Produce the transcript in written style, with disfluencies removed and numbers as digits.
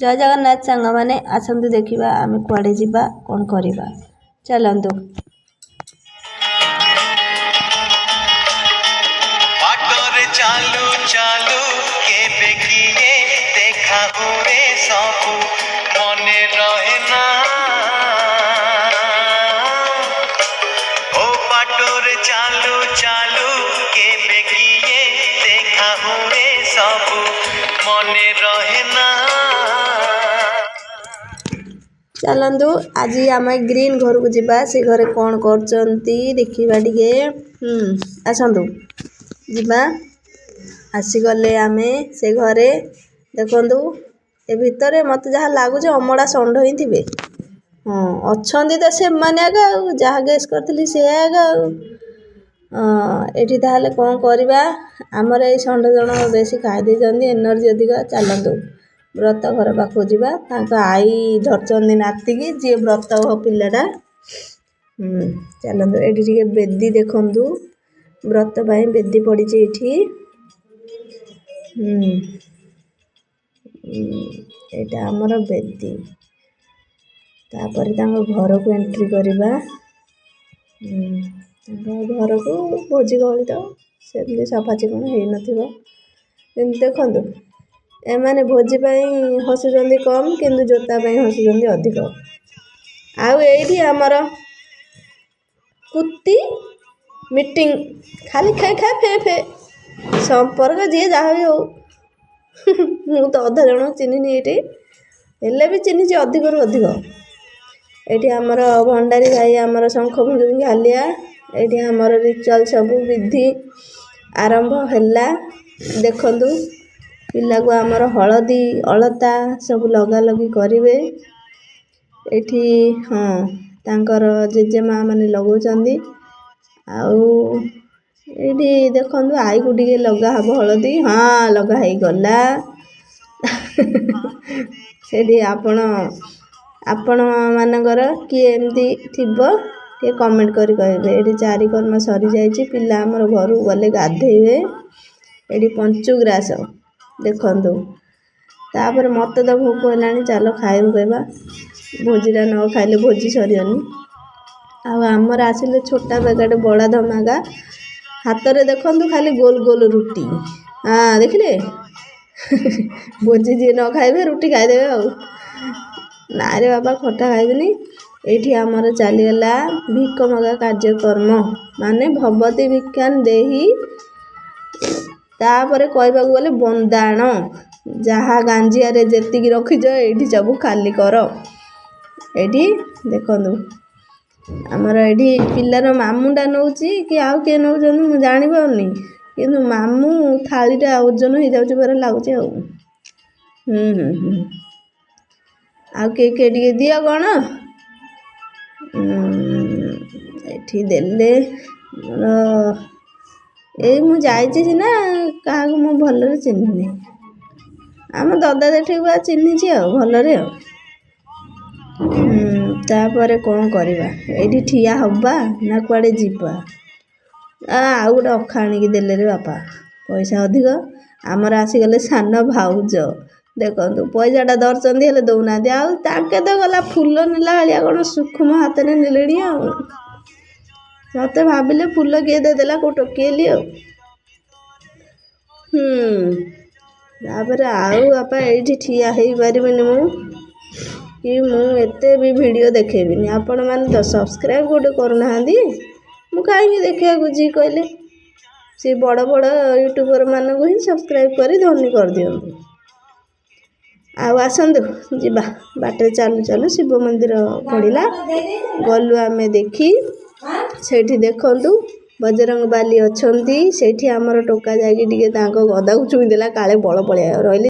जय जगन्नाथ सांग मैंने आसतु देखा आम कुआड़े जा कौन करवा चलतु। चालू चालू केबे किए देखा हुए सबू मने रहे ना ओ पाटोरे चालू चालू केबे किए देखा हुए सबू मने रहे ना। चलतु आज आम ग्रीन घर को जीवा से घरे कौन कर देखा टे आसतु जीवा आसीगले आमे से घरे देखु ए भितर मत जहाँ लगुच अमड़ा षंढ ही थे। हाँ अच्छा तो से मैंने आगा जहाँ गैस करी से आगा ये ताल कौन करवा आमर ये षंढ जन बेसी खाई एनर्जी अधिक। चलतु व्रत घर पाखु जावा आई धरचंदी नातिकी जी व्रत पिलाटा चलतु ये बेदी देखु व्रत पाई बेदी पड़ी ये एटा आमर बेदी तापर घर को एंट्री करवा घर को भोजी गहली तो से सफा चिकन हो देखु एमाने भोजी हसुंच कम किंतु जोता हसुंच अधिक। आईटी आमर कुत्ती मीटिंग खाली खाए खाए फे फे संपर्क जी जहाँ भी हो मु तो अधा जन चिन्हनी ये भी चिन्ह अधिक रु अधिक। ये आमर भंडारी भाई आमर शंख भुंगी हालिया ये आमर रिचुआल सब विधि आरंभ है। देखु पिला को आमर हलदी अलता सब लगा लगी करेंगे एठी। हाँ तांकर जेजेमा माने लगाउछंदी ये देखु आई को टे लगा हम हलदी हाँ लगा ही गला से आपण मानकर किए एमती थी कमेंट करी कहे ये चारिकर्म सरी जाइए पिला आमर घर गले गाधेबे ये पंचुग्रास देखु तापर मत तो भोक है चल खाइबू कहवा भोजीटा न खाइले भोजी सरियनी। आमर आसिले छोटा पैकेट बड़ा धमाका हाथ में देखु खाली गोल गोल रुटी हाँ देखिले भोजी जी न खाइबे रुटी खाईदेवे ना रे बाबा खटा खाइबेनी। ये आमर चलीगला भिक मगा कार्यक्रम माने भगवती भिक्षान देही तापर कहवा गले बंदाण जहाँ गांजिया जेतिकी रखीच ये सब खाली कर। ये देखु आमर ये पिलार मामुटा नौ कि आउ किए नौ मुझे जापारनी किंतु मामू थालीटा ओजन हो जाऊँ पर लगुच किए किए दिया कौन ये देले मोर ये सीना क्या मु भल चिन्हनी आम ददा देठी चिन्ही भलरे तापर कौन करवा ये ठिया हवा ना कुआड़े जीवा आउ गोटे अखा आणिकी देले रे बापा पैसा अधिक आमर आसीगले सान भाउज देखु पैसाटा धरचंदी हेले दौना आके तो गला फूल नेला भाया कौन सूक्ष्म हाथ में नेले मत भाविले फूल किए देदेला को टोकेली तापर आउ बापा ये ठिया हो पारिनी मु कि मुझे भी वीडियो देखेबिनी आपण मैंने तो सब्सक्राइब गोटे करना मु कहीं देखा जी कहले से बड़ बड़ यूट्यूबर मानक ही सब्सक्राइब कर धनी कर दिंतु। आसतु जीवा बाटे चालू चालू शिव मंदिर पड़ा गलु आम देखी से देखु बजरंग बाली अच्छा से आमर टोका जाकि गदा को छुईदेला काले बल पलिया रही।